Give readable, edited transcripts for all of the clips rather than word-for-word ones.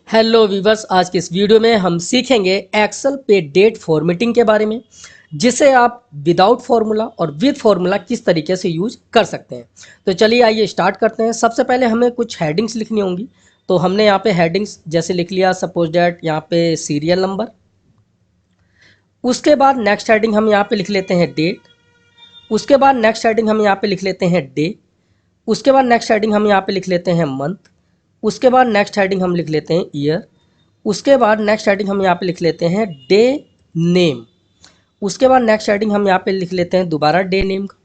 Hello viewers, आज के इस वीडियो में हम सीखेंगे एक्सेल पे डेट फॉर्मेटिंग के बारे में, जिसे आप विदाउट फार्मूला और विद फार्मूला किस तरीके से यूज कर सकते हैं। तो चलिए आइए स्टार्ट करते हैं। सबसे पहले हमें कुछ हेडिंग्स लिखनी होंगी। तो हमने यहाँ पे हेडिंग्स जैसे लिख लिया, सपोज डैट यहाँ पे सीरियल नंबर। उसके बाद नेक्स्ट हेडिंग हम यहाँ पे लिख लेते हैं डेट। उसके बाद नेक्स्ट हेडिंग हम यहाँ पे लिख लेते हैं डे। उसके बाद नेक्स्ट हेडिंग हम यहाँ पे लिख लेते हैं मंथ। उसके बाद नेक्स्ट हेडिंग हम लिख लेते हैं ईयर। उसके बाद नेक्स्ट हेडिंग हम यहाँ पे लिख लेते हैं डे नेम। उसके बाद नेक्स्ट हेडिंग हम यहाँ पे लिख लेते हैं दोबारा डे नेम का।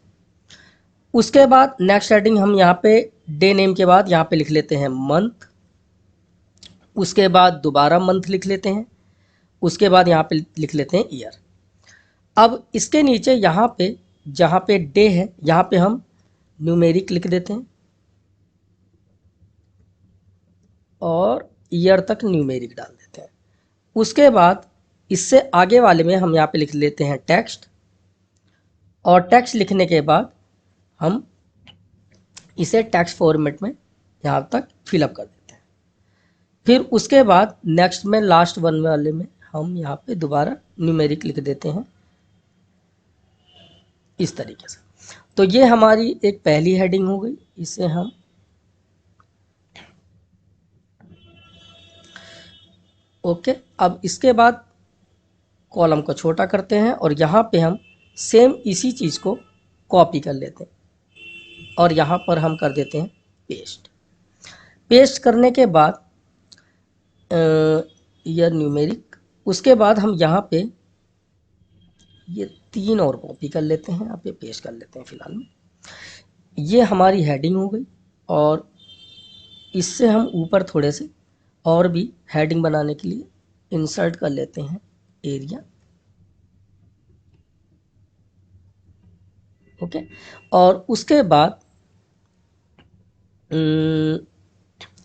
उसके बाद नेक्स्ट हेडिंग हम यहाँ पे डे नेम के बाद यहाँ पे लिख लेते हैं मंथ। उसके बाद दोबारा मंथ लिख लेते हैं। उसके बाद यहाँ पे लिख लेते हैं ईयर। अब इसके नीचे यहाँ पे जहाँ पे डे है यहाँ पे हम न्यूमेरिक लिख देते हैं और ईयर तक न्यूमेरिक डाल देते हैं। उसके बाद इससे आगे वाले में हम यहाँ पे लिख लेते हैं टेक्स्ट, और टेक्स्ट लिखने के बाद हम इसे टेक्स्ट फॉर्मेट में यहाँ तक फिलअप कर देते हैं। फिर उसके बाद नेक्स्ट में लास्ट वन वाले में हम यहाँ पे दोबारा न्यूमेरिक लिख देते हैं इस तरीके से। तो ये हमारी एक पहली हेडिंग हो गई। इसे हम ओके। अब इसके बाद कॉलम को छोटा करते हैं और यहाँ पे हम सेम इसी चीज़ को कॉपी कर लेते हैं और यहाँ पर हम कर देते हैं पेस्ट। पेस्ट करने के बाद ईयर न्यूमेरिक। उसके बाद हम यहाँ पे ये 3 और कॉपी कर लेते हैं, यहाँ पे पेस्ट कर लेते हैं फिलहाल में। ये हमारी हेडिंग हो गई और इससे हम ऊपर थोड़े से और भी हेडिंग बनाने के लिए इंसर्ट कर लेते हैं एरिया। ओके। और उसके बाद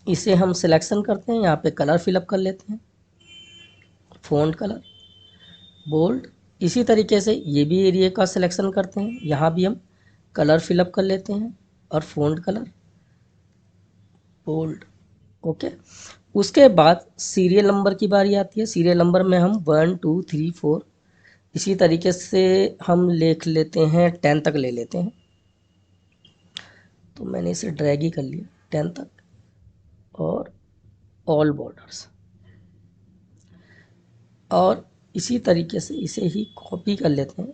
इसे हम सिलेक्शन करते हैं, यहाँ पे कलर फिलअप कर लेते हैं, फ़ॉन्ट कलर बोल्ड। इसी तरीके से ये भी एरिया का सिलेक्शन करते हैं, यहाँ भी हम कलर फिलअप कर लेते हैं और फ़ॉन्ट कलर बोल्ड। ओके। उसके बाद सीरियल नंबर की बारी आती है। सीरियल नंबर में हम 1 2 3 4 इसी तरीके से हम लिख लेते हैं 10 तक ले लेते हैं। तो मैंने इसे ड्रैग ही कर लिया 10 तक और ऑल बॉर्डर्स, और इसी तरीके से इसे ही कॉपी कर लेते हैं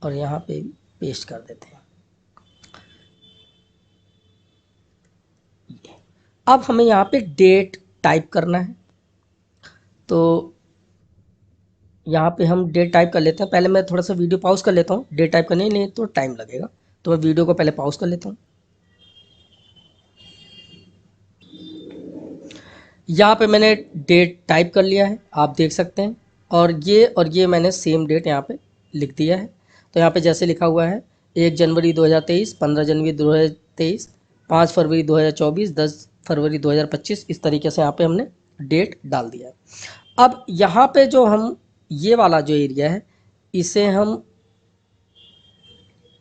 और यहाँ पे भी पेस्ट कर देते हैं। अब हमें यहाँ पे डेट टाइप करना है, तो यहाँ पे हम डेट टाइप कर लेते हैं। पहले मैं थोड़ा सा वीडियो पॉज कर लेता हूँ, डेट टाइप करने नहीं तो टाइम लगेगा, तो मैं वीडियो को पहले पॉज कर लेता हूँ। यहाँ पे मैंने डेट टाइप कर लिया है, आप देख सकते हैं, और ये मैंने सेम डेट यहाँ पे लिख दिया है। तो यहाँ पे जैसे लिखा हुआ है 1 जनवरी 2023, 15 जनवरी 2023, 5 फरवरी 2024, 10 फरवरी 2025, इस तरीके से यहाँ पे हमने डेट डाल दिया है। अब यहाँ पे जो हम ये वाला जो एरिया है इसे हम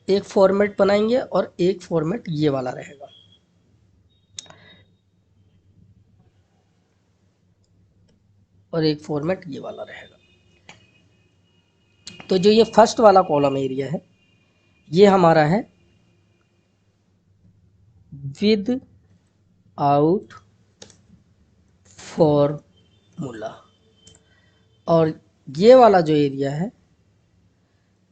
एक फॉर्मेट बनाएंगे और एक फॉर्मेट ये वाला रहेगा। और एक फॉर्मेट ये वाला रहेगा। तो जो ये फर्स्ट वाला कॉलम एरिया है ये हमारा है विद आउट फॉर्मूला, और ये वाला जो एरिया है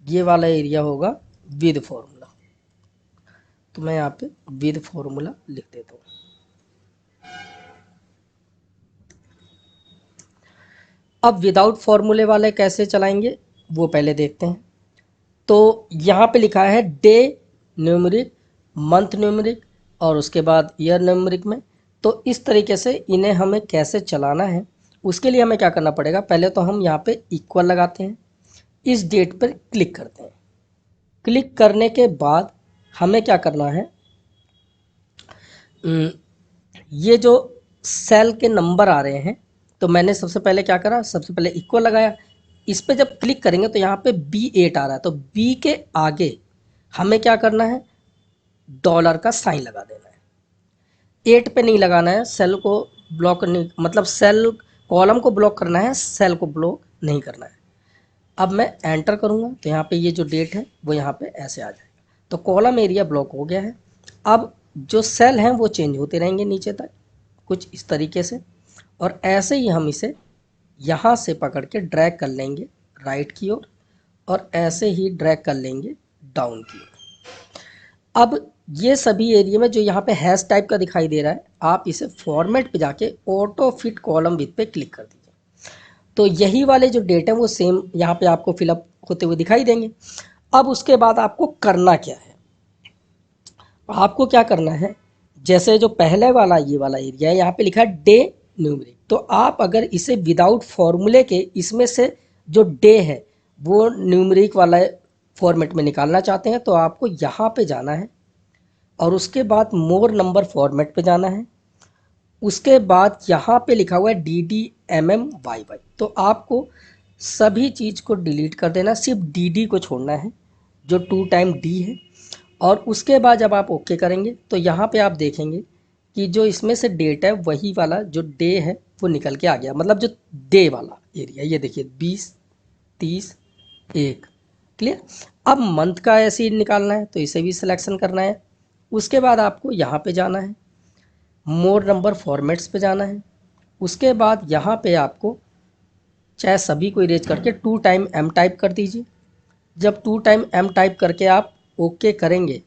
ये वाला एरिया होगा विद फॉर्मूला। तो मैं यहाँ पे विद फॉर्मूला लिख देता हूँ। अब विदाउट फॉर्मूले वाले कैसे चलाएंगे वो पहले देखते हैं। तो यहाँ पे लिखा है डे न्यूमेरिक, मंथ न्यूमेरिक और उसके बाद ईयर न्यूमेरिक में। तो इस तरीके से इन्हें हमें कैसे चलाना है उसके लिए हमें क्या करना पड़ेगा। पहले तो हम यहाँ पे इक्वल लगाते हैं, इस डेट पर क्लिक करते हैं। क्लिक करने के बाद हमें क्या करना है, ये जो सेल के नंबर आ रहे हैं तो मैंने सबसे पहले क्या करा, सबसे पहले इक्वल लगाया। इस पे जब क्लिक करेंगे तो यहाँ पे B8 आ रहा है, तो B के आगे हमें क्या करना है, डॉलर का साइन लगा देना है। 8 पे नहीं लगाना है, सेल को ब्लॉक नहीं, मतलब सेल कॉलम को ब्लॉक करना है, सेल को ब्लॉक नहीं करना है। अब मैं एंटर करूँगा तो यहाँ पे ये जो डेट है वो यहाँ पे ऐसे आ जाएगा। तो कॉलम एरिया ब्लॉक हो गया है। अब जो सेल हैं वो चेंज होते रहेंगे नीचे तक कुछ इस तरीके से, और ऐसे ही हम इसे यहाँ से पकड़ के ड्रैग कर लेंगे राइट की ओर, और ऐसे ही ड्रैग कर लेंगे डाउन की ओर। अब ये सभी एरिया में जो यहाँ पे हैश टाइप का दिखाई दे रहा है, आप इसे फॉर्मेट पे जाके ऑटो फिट कॉलम विथ पे क्लिक कर दीजिए। तो यही वाले जो डेट है वो सेम यहाँ पे आपको फिलअप होते हुए दिखाई देंगे। अब उसके बाद आपको करना क्या है, आपको क्या करना है, जैसे जो पहले वाला ये वाला एरिया है यहाँ पे लिखा है डे न्यूमेरिक, तो आप अगर इसे विदाउट फॉर्मूले के इसमें से जो डे है वो न्यूमेरिक वाला फॉर्मेट में निकालना चाहते हैं, तो आपको यहाँ पे जाना है और उसके बाद मोर नंबर फॉर्मेट पे जाना है। उसके बाद यहाँ पे लिखा हुआ है DDMMYY, तो आपको सभी चीज़ को डिलीट कर देना, सिर्फ DD को छोड़ना है जो 2 टाइम D है। और उसके बाद जब आप ओके करेंगे तो यहाँ पे आप देखेंगे कि जो इसमें से डेट है वही वाला जो डे है वो निकल के आ गया, मतलब जो डे वाला एरिया, ये देखिए 20, 30, 1। क्लियर। अब मंथ का ऐसे ही निकालना है तो इसे भी सिलेक्शन करना है। उसके बाद आपको यहाँ पे जाना है, मोर नंबर फॉर्मेट्स पे जाना है। उसके बाद यहाँ पे आपको चाहे सभी को इरेज करके 2 टाइम M टाइप कर दीजिए। जब 2 टाइम M टाइप करके आप ओके करेंगे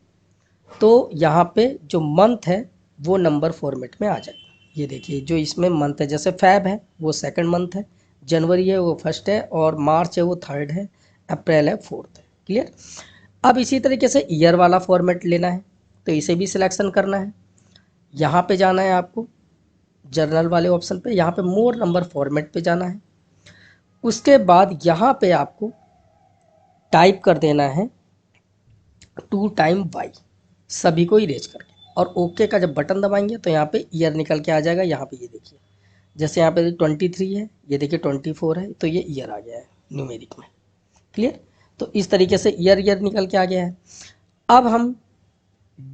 तो यहाँ पे जो मंथ है वो नंबर फॉर्मेट में आ जाएगा। ये देखिए जो इसमें मंथ है, जैसे फैब है वो सेकंड मंथ है, जनवरी है वो फर्स्ट है, और मार्च है वो थर्ड है, अप्रैल है फोर्थ है। क्लियर। अब इसी तरीके से ईयर वाला फॉर्मेट लेना है तो इसे भी सिलेक्शन करना है। यहाँ पे जाना है आपको जर्नल वाले ऑप्शन पे, यहाँ पे मोर नंबर फॉर्मेट पे जाना है। उसके बाद यहाँ पे आपको टाइप कर देना है 2 टाइम Y, सभी को इरेज करके, और ओके का जब बटन दबाएंगे तो यहाँ पे ईयर निकल के आ जाएगा। यहाँ पे ये देखिए जैसे यहाँ पे 23 है, ये देखिए 24 है, तो ये ईयर आ गया है न्यूमेरिक में। क्लियर। तो इस तरीके से ईयर निकल के आ गया है। अब हम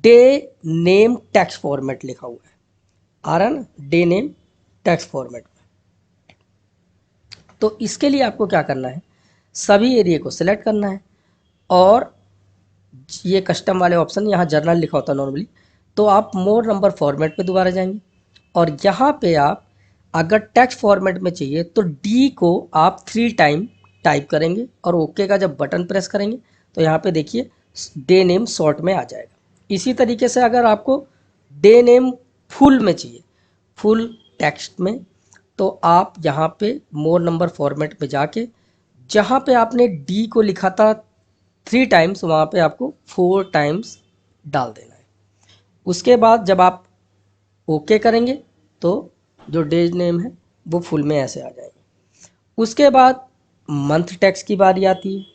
डे नेम टेक्स्ट फॉर्मेट लिखा हुआ है, आ रहा है ना, डे नेम टेक्स्ट फॉर्मेट में। तो इसके लिए आपको क्या करना है, सभी एरिया को सिलेक्ट करना है, और ये कस्टम वाले ऑप्शन यहाँ जर्नल लिखा होता है नॉर्मली, तो आप मोर नंबर फॉर्मेट पे दोबारा जाएंगे, और यहाँ पे आप अगर टेक्स्ट फॉर्मेट में चाहिए तो डी को आप 3 टाइम टाइप करेंगे, और ओके का जब बटन प्रेस करेंगे तो यहाँ पे देखिए डे नेम शॉर्ट में आ जाएगा। इसी तरीके से अगर आपको डे नेम फुल में चाहिए, फुल टेक्स्ट में, तो आप यहाँ पे मोर नंबर फॉर्मेट पे जाके जहाँ पे आपने डी को लिखा था 3 टाइम्स, वहाँ पे आपको 4 टाइम्स डाल देना है। उसके बाद जब आप ओके करेंगे तो जो डे नेम है वो फुल में ऐसे आ जाएंगे। उसके बाद मंथ टेक्स्ट की बारी आती है।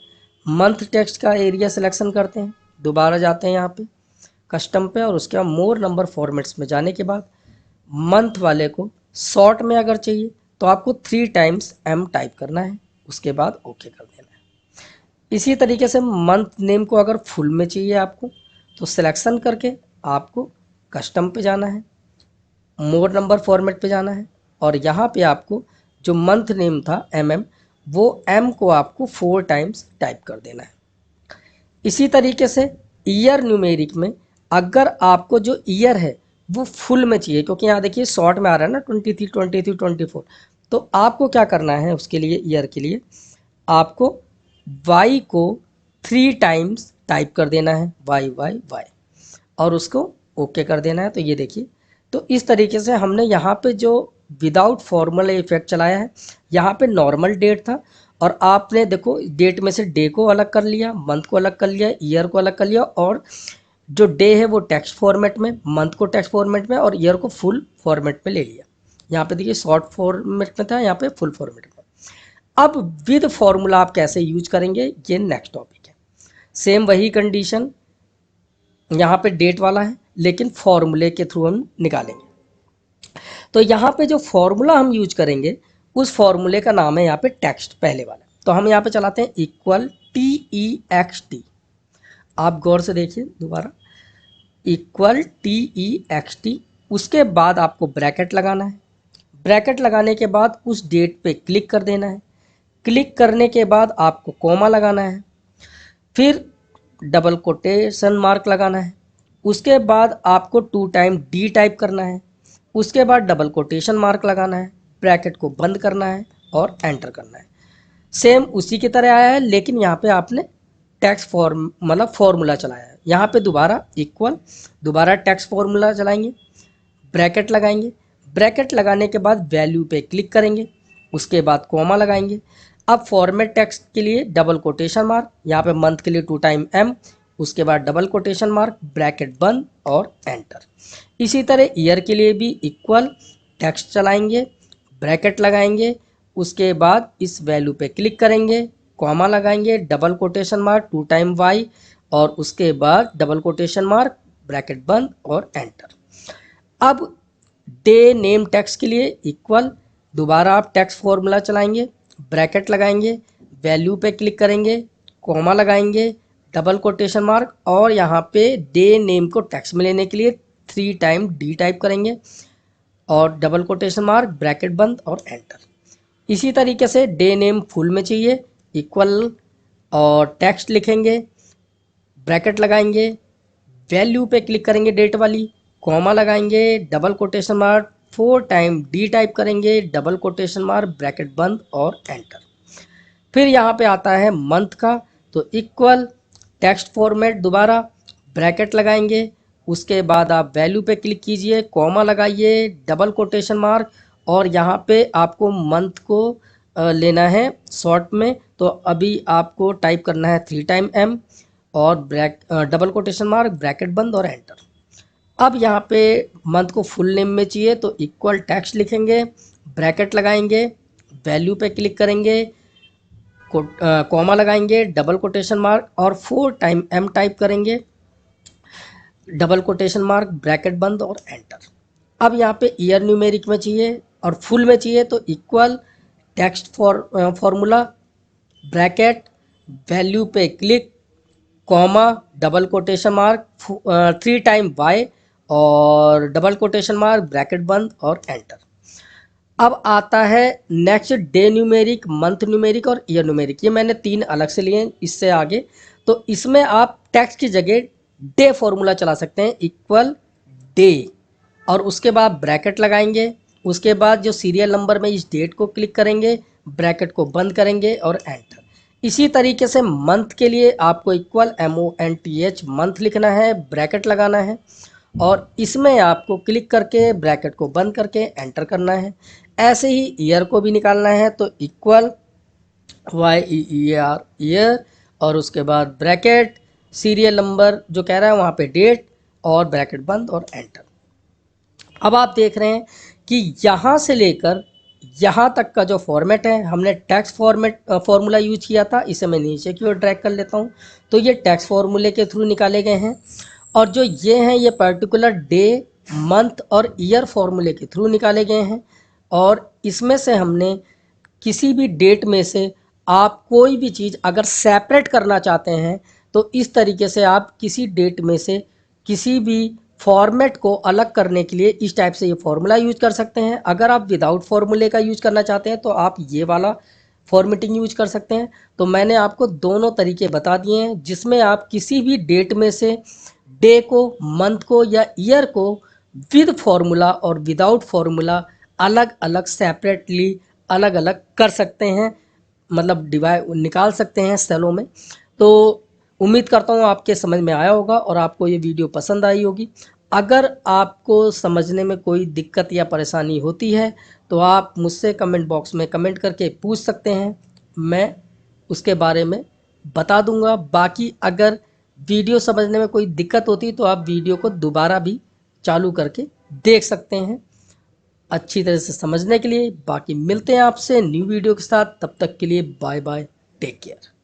मंथ टेक्स्ट का एरिया सिलेक्शन करते हैं, दोबारा जाते हैं यहाँ पे कस्टम पे, और उसके बाद मोर नंबर फॉर्मेट्स में जाने के बाद मंथ वाले को शॉर्ट में अगर चाहिए तो आपको 3 टाइम्स M टाइप करना है, उसके बाद ओके कर देना है। इसी तरीके से मंथ नेम को अगर फुल में चाहिए आपको तो सिलेक्शन करके आपको कस्टम पे जाना है, मोर नंबर फॉर्मेट पे जाना है, और यहाँ पे आपको जो मंथ नेम था MM, वो M को आपको 4 टाइम्स टाइप कर देना है। इसी तरीके से ईयर न्यूमेरिक में अगर आपको जो ईयर है वो फुल में चाहिए, क्योंकि यहाँ देखिए शॉर्ट में आ रहा है ना 23, 23, 24, तो आपको क्या करना है उसके लिए, ईयर के लिए आपको Y को 3 टाइम्स टाइप कर देना है, Y, और उसको ओके कर देना है। तो ये देखिए, तो इस तरीके से हमने यहाँ पे जो विदाउट फॉर्मूला इफेक्ट चलाया है, यहाँ पे नॉर्मल डेट था, और आपने देखो डेट में से डे को अलग कर लिया, मंथ को अलग कर लिया, ईयर को अलग कर लिया, और जो डे है वो टेक्स्ट फॉर्मेट में, मंथ को टेक्स्ट फॉर्मेट में, और ईयर को फुल फॉर्मेट में ले लिया। यहाँ पे देखिए शॉर्ट फॉर्मेट में था, यहाँ पे फुल फॉर्मेट में। अब विद फॉर्मूला आप कैसे यूज करेंगे, ये नेक्स्ट टॉपिक है। सेम वही कंडीशन यहाँ पे डेट वाला है, लेकिन फॉर्मूले के थ्रू हम निकालेंगे। तो यहाँ पे जो फॉर्मूला हम यूज करेंगे उस फॉर्मूले का नाम है यहाँ पे टेक्स्ट, पहले वाला। तो हम यहाँ पे चलाते हैं इक्वल TEXT, आप गौर से देखिए दोबारा, इक्वल TEXT। उसके बाद आपको ब्रैकेट लगाना है, ब्रैकेट लगाने के बाद उस डेट पे क्लिक कर देना है। क्लिक करने के बाद आपको कॉमा लगाना है, फिर डबल कोटेशन मार्क लगाना है, उसके बाद आपको 2 टाइम डी टाइप करना है, उसके बाद डबल कोटेशन मार्क लगाना है, ब्रैकेट को बंद करना है और एंटर करना है। सेम उसी की तरह आया है, लेकिन यहाँ पे आपने टैक्स फॉर्मूला चलाया है। यहाँ पे दोबारा इक्वल, दोबारा टैक्स फॉर्मूला चलाएंगे, ब्रैकेट लगाएंगे, ब्रैकेट लगाने के बाद वैल्यू पे क्लिक करेंगे, उसके बाद कॉमा लगाएंगे। अब फॉर्मेट टेक्स्ट के लिए डबल कोटेशन मार्क, यहाँ पे मंथ के लिए 2 टाइम एम, उसके बाद डबल कोटेशन मार्क, ब्रैकेट बंद और एंटर। इसी तरह ईयर के लिए भी इक्वल टेक्स्ट चलाएंगे, ब्रैकेट लगाएंगे, उसके बाद इस वैल्यू पे क्लिक करेंगे, कॉमा लगाएंगे, double quotation mark 2 time y और उसके बाद डबल कोटेशन मार्क, ब्रैकेट बंद और एंटर। अब डे नेम टेक्स्ट के लिए इक्वल, दोबारा आप टेक्स्ट फॉर्मूला चलाएंगे, ब्रैकेट लगाएंगे, वैल्यू पे क्लिक करेंगे, कॉमा लगाएंगे, डबल कोटेशन मार्क और यहाँ पे डे नेम को टेक्स्ट में लेने के लिए 3 टाइम डी टाइप करेंगे और डबल कोटेशन मार्क, ब्रैकेट बंद और एंटर। इसी तरीके से डे नेम फुल में चाहिए, इक्वल और टेक्स्ट लिखेंगे, ब्रैकेट लगाएंगे, वैल्यू पे क्लिक करेंगे डेट वाली, कॉमा लगाएंगे, double quotation mark, 4 time D type करेंगे, डबल कोटेशन मार्क, ब्रैकेट बंद और एंटर। फिर यहाँ पे आता है मंथ का, तो इक्वल टेक्स्ट फॉर्मेट, दोबारा ब्रैकेट लगाएंगे, उसके बाद आप वैल्यू पे क्लिक कीजिए, कॉमा लगाइए, डबल कोटेशन मार्क और यहाँ पे आपको मंथ को लेना है शॉर्ट में, तो अभी आपको टाइप करना है 3 टाइम एम और डबल कोटेशन मार्क, ब्रैकेट बंद और एंटर। अब यहाँ पे मंथ को फुल नेम में चाहिए, तो इक्वल टेक्स्ट लिखेंगे, ब्रैकेट लगाएंगे, वैल्यू पे क्लिक करेंगे, कॉमा लगाएंगे, डबल कोटेशन मार्क और 4 टाइम एम टाइप करेंगे, डबल कोटेशन मार्क, ब्रैकेट बंद और एंटर। अब यहाँ पे ईयर न्यूमेरिक में चाहिए और फुल में चाहिए, तो equal text formula, bracket, value पे click, comma, double quotation mark, 3 time y और डबल कोटेशन मार्क, ब्रैकेट बंद और एंटर। अब आता है next day numeric, month numeric और ईयर न्यूमेरिक। ये मैंने 3 अलग से लिए हैं इससे आगे। तो इसमें आप टेक्स्ट की जगह डे फॉर्मूला चला सकते हैं, इक्वल डे और उसके बाद ब्रैकेट लगाएंगे, उसके बाद जो सीरियल नंबर में इस डेट को क्लिक करेंगे, ब्रैकेट को बंद करेंगे और एंटर। इसी तरीके से मंथ के लिए आपको इक्वल MONTH मंथ लिखना है, ब्रैकेट लगाना है और इसमें आपको क्लिक करके ब्रैकेट को बंद करके एंटर करना है। ऐसे ही ईयर को भी निकालना है, तो इक्वल YEER ईयर और उसके बाद ब्रैकेट, सीरियल नंबर जो कह रहा है वहाँ पे डेट और ब्रैकेट बंद और एंटर। अब आप देख रहे हैं कि यहाँ से लेकर यहाँ तक का जो फॉर्मेट है, हमने टैक्स फॉर्मूला यूज किया था, इसे मैं नीचे की ओर ड्रैग कर लेता हूँ, तो ये टैक्स फॉर्मूले के थ्रू निकाले गए हैं। और जो ये हैं ये पर्टिकुलर डे, मंथ और ईयर फॉर्मूले के थ्रू निकाले गए हैं। और इसमें से हमने किसी भी डेट में से आप कोई भी चीज़ अगर सेपरेट करना चाहते हैं, तो इस तरीके से आप किसी डेट में से किसी भी फॉर्मेट को अलग करने के लिए इस टाइप से ये फॉर्मूला यूज कर सकते हैं। अगर आप विदाउट फॉर्मूले का यूज करना चाहते हैं तो आप ये वाला फॉर्मेटिंग यूज कर सकते हैं। तो मैंने आपको दोनों तरीके बता दिए हैं, जिसमें आप किसी भी डेट में से डे को, मंथ को या ईयर को विद फॉर्मूला और विदाउट फॉर्मूला अलग अलग सेपरेटली अलग अलग कर सकते हैं, मतलब डिवाइड निकाल सकते हैं सेलों में। तो उम्मीद करता हूँ आपके समझ में आया होगा और आपको ये वीडियो पसंद आई होगी। अगर आपको समझने में कोई दिक्कत या परेशानी होती है तो आप मुझसे कमेंट बॉक्स में कमेंट करके पूछ सकते हैं, मैं उसके बारे में बता दूंगा। बाकी अगर वीडियो समझने में कोई दिक्कत होती तो आप वीडियो को दोबारा भी चालू करके देख सकते हैं अच्छी तरह से समझने के लिए। बाकी मिलते हैं आपसे न्यू वीडियो के साथ, तब तक के लिए बाय बाय, टेक केयर।